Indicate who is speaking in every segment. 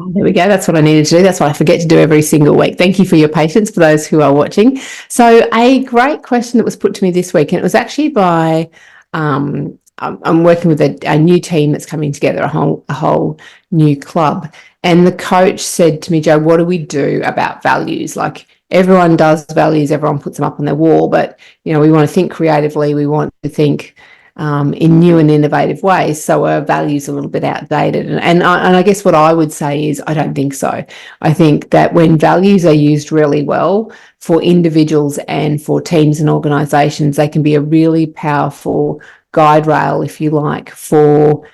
Speaker 1: There we go. That's what I needed to do. That's what I forget to do every single week. Thank you for your patience for those who are watching. So a great question that was put to me this week, and it was actually by, I'm working with a new team that's coming together, a whole new club. And the coach said to me, Jo, what do we do about values? Like everyone does values, everyone puts them up on their wall, but, we want to think creatively. We want to think in new and innovative ways. So our values are a little bit outdated. And I guess what I would say is I don't think so. I think that when values are used really well for individuals and for teams and organisations, they can be a really powerful guide rail, if you like, for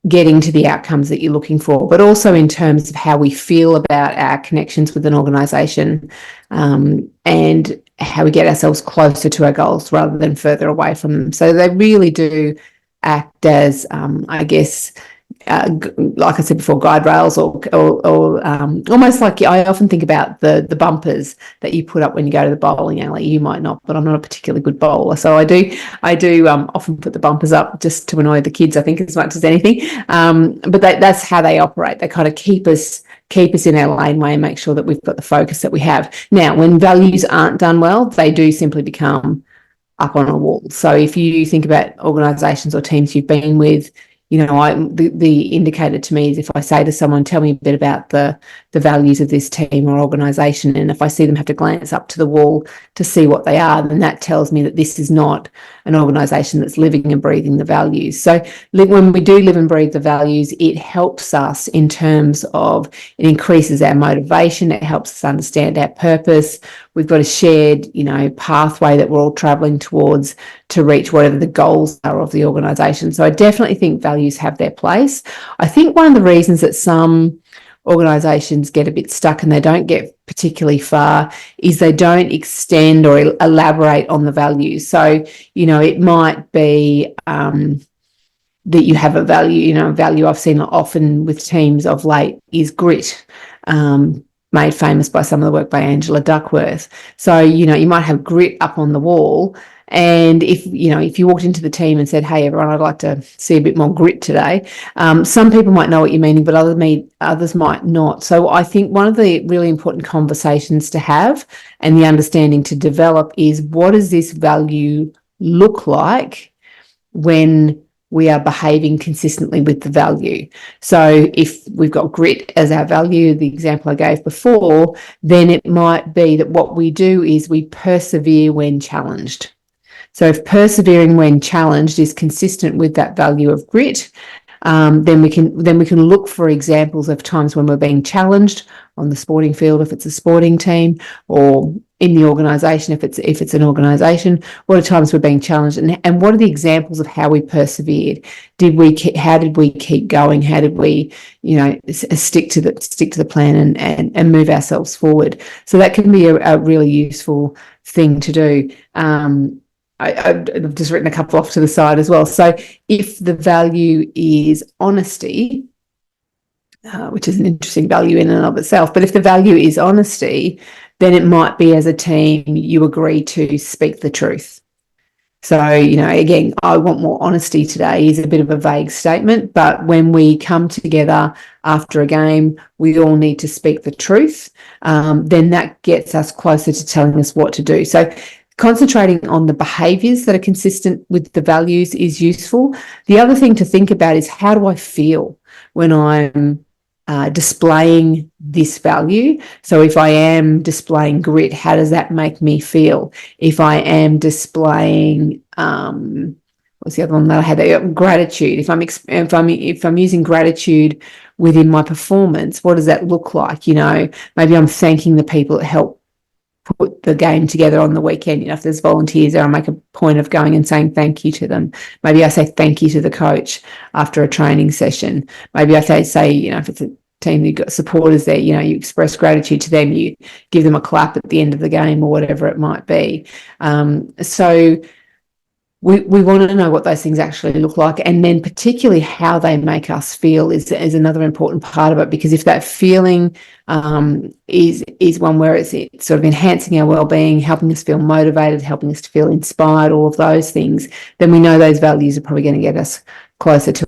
Speaker 1: getting to the outcomes that you're looking for, but also in terms of how we feel about our connections with an organisation, and how we get ourselves closer to our goals rather than further away from them. So they really do act as, I guess, like I said before, guide rails or almost like, I often think about the bumpers that you put up when you go to the bowling alley. You might not, but I'm not a particularly good bowler, so I do often put the bumpers up just to annoy the kids, I think, as much as anything. But that's how they operate. They kind of keep us in our laneway and make sure that we've got the focus that we have. Now, when values aren't done well, they do simply become up on a wall. So if you think about organisations or teams you've been with, the indicator to me is if I say to someone, tell me a bit about the values of this team or organisation, and if I see them have to glance up to the wall to see what they are, then that tells me that this is not an organisation that's living and breathing the values. So when we do live and breathe the values, it helps us in terms of, it increases our motivation, it helps us understand our purpose. We've got a shared, pathway that we're all travelling towards to reach whatever the goals are of the organisation. So I definitely think values have their place. I think one of the reasons that some organisations get a bit stuck and they don't get particularly far is they don't extend or elaborate on the values. So, it might be that you have a value, a value I've seen often with teams of late is grit, made famous by some of the work by Angela Duckworth. So, you might have grit up on the wall. And if you walked into the team and said, hey, everyone, I'd like to see a bit more grit today, some people might know what you're meaning, but others might not. So I think one of the really important conversations to have and the understanding to develop is, what does this value look like when we are behaving consistently with the value? So if we've got grit as our value, the example I gave before, then it might be that what we do is we persevere when challenged. So if persevering when challenged is consistent with that value of grit, then we can look for examples of times when we're being challenged on the sporting field, if it's a sporting team, or in the organisation, if it's an organisation. What are times we're being challenged, and what are the examples of how we persevered? How did we keep going? How did we, stick to the plan and move ourselves forward? So that can be a really useful thing to do. I've just written a couple off to the side as well. So if the value is honesty, which is an interesting value in and of itself, but if the value is honesty, then it might be, as a team, you agree to speak the truth. So, again, I want more honesty today is a bit of a vague statement, but when we come together after a game, we all need to speak the truth. Then that gets us closer to telling us what to do. So concentrating on the behaviours that are consistent with the values is useful. The other thing to think about is, how do I feel when I'm displaying this value? So if I am displaying grit, how does that make me feel? If I am displaying what's the other one that I had? Gratitude. If I'm using gratitude within my performance, what does that look like? Maybe I'm thanking the people that help put the game together on the weekend. If there's volunteers there, I make a point of going and saying thank you to them. Maybe I say thank you to the coach after a training session. Maybe I say if it's a team you've got supporters there, you express gratitude to them, you give them a clap at the end of the game or whatever it might be. So we want to know what those things actually look like, and then particularly how they make us feel is another important part of it, because if that feeling is one where it's sort of enhancing our well-being, helping us feel motivated, helping us to feel inspired, all of those things, then we know those values are probably going to get us closer to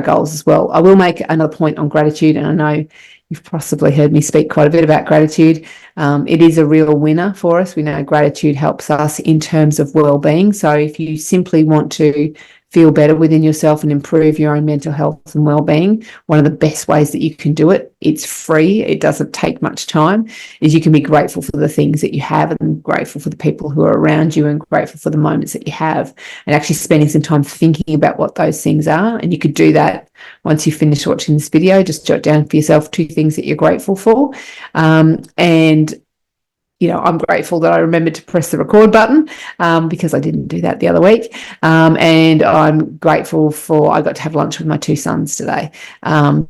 Speaker 1: goals as well. I will make another point on gratitude, and I know you've possibly heard me speak quite a bit about gratitude. It is a real winner for us. We know gratitude helps us in terms of well-being. So if you simply want to feel better within yourself and improve your own mental health and well-being, one of the best ways that you can do it, it's free, it doesn't take much time, is you can be grateful for the things that you have and grateful for the people who are around you and grateful for the moments that you have, and actually spending some time thinking about what those things are. And you could do that once you finish watching this video. Just jot down for yourself 2 things that you're grateful for. And I'm grateful that I remembered to press the record button because I didn't do that the other week. And I'm grateful I got to have lunch with my 2 sons today.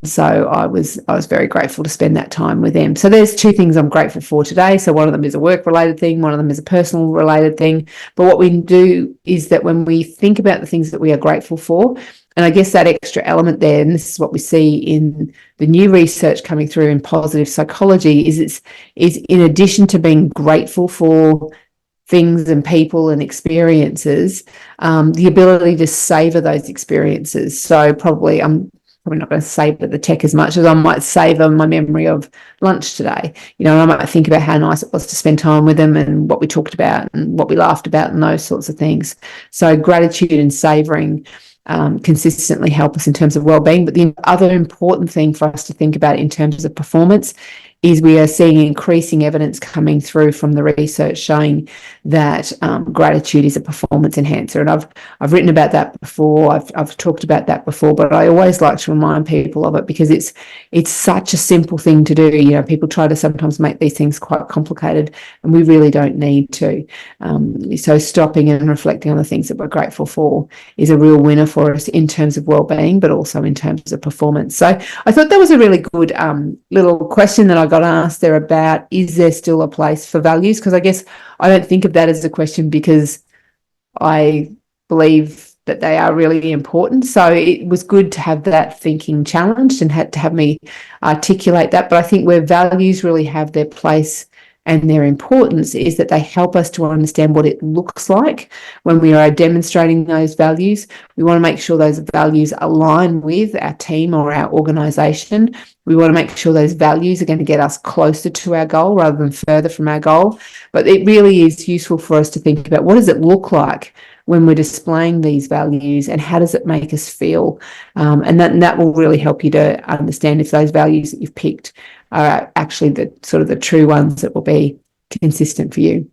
Speaker 1: So I was very grateful to spend that time with them. So there's 2 things I'm grateful for today. So one of them is a work-related thing, one of them is a personal-related thing. But what we do is that when we think about the things that we are grateful for, and I guess that extra element there, and this is what we see in the new research coming through in positive psychology, is in addition to being grateful for things and people and experiences, the ability to savor those experiences. So I'm probably not going to savor the tech as much as I might savor my memory of lunch today. I might think about how nice it was to spend time with them and what we talked about and what we laughed about and those sorts of things. So gratitude and savoring consistently help us in terms of well-being. But the other important thing for us to think about in terms of performance is we are seeing increasing evidence coming through from the research showing that gratitude is a performance enhancer. And I've written about that before. I've talked about that before, but I always like to remind people of it because it's such a simple thing to do. People try to sometimes make these things quite complicated, and we really don't need to. So stopping and reflecting on the things that we're grateful for is a real winner for us in terms of well-being, but also in terms of performance. So I thought that was a really good little question that I got asked there about, is there still a place for values? Because I guess I don't think of that as a question because I believe that they are really important. So it was good to have that thinking challenged and had to have me articulate that. But I think where values really have their place and their importance is that they help us to understand what it looks like when we are demonstrating those values. We want to make sure those values align with our team or our organisation. We want to make sure those values are going to get us closer to our goal rather than further from our goal. But it really is useful for us to think about, what does it look like when we're displaying these values, and how does it make us feel? And that will really help you to understand if those values that you've picked are actually the true ones that will be consistent for you.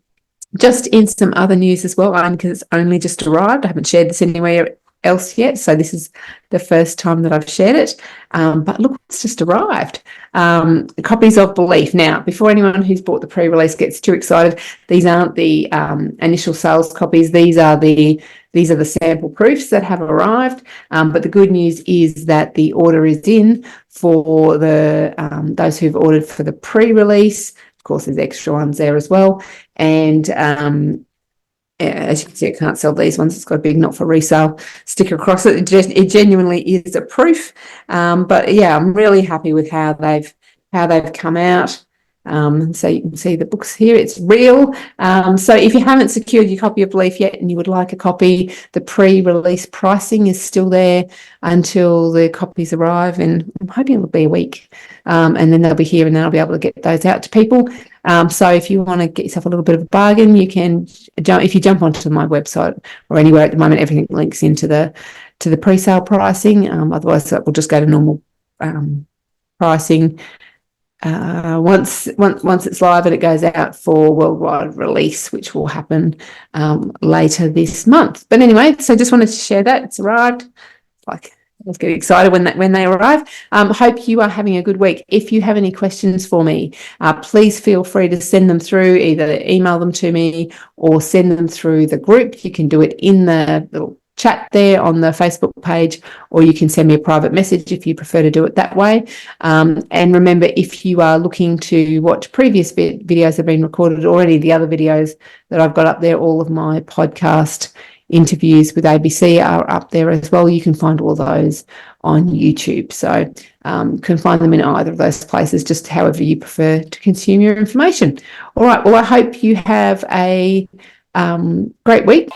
Speaker 1: Just in some other news as well, because it's only just arrived. I haven't shared this anywhere else yet, so this is the first time that I've shared it. But look, it's just arrived. Copies of Belief. Now, before anyone who's bought the pre-release gets too excited, these aren't the initial sales copies. These are the sample proofs that have arrived. But the good news is that the order is in for the those who've ordered for the pre-release. Of course, there's extra ones there as well. And as you can see, I can't sell these ones. It's got a big not for resale sticker across it. It genuinely is a proof. But yeah, I'm really happy with how they've come out. So you can see the books here. It's real. So if you haven't secured your copy of Belief yet and you would like a copy, the pre-release pricing is still there until the copies arrive, and I'm hoping it'll be a week. And then they'll be here, and then I'll be able to get those out to people. So if you want to get yourself a little bit of a bargain, you can if you jump onto my website or anywhere at the moment, everything links into the pre-sale pricing. Otherwise, that will just go to normal pricing. Once it's live, and it goes out for worldwide release, which will happen later this month. But anyway, so just wanted to share that. It's arrived. Let's get excited when they arrive. Hope you are having a good week. If you have any questions for me, please feel free to send them through, either email them to me or send them through the group. You can do it in the little chat there on the Facebook page, or you can send me a private message if you prefer to do it that way. And remember, if you are looking to watch previous videos that have been recorded, or any of the other videos that I've got up there, all of my podcast interviews with ABC are up there as well. You can find all those on YouTube. So can find them in either of those places, just however you prefer to consume your information. All right. Well, I hope you have a great week.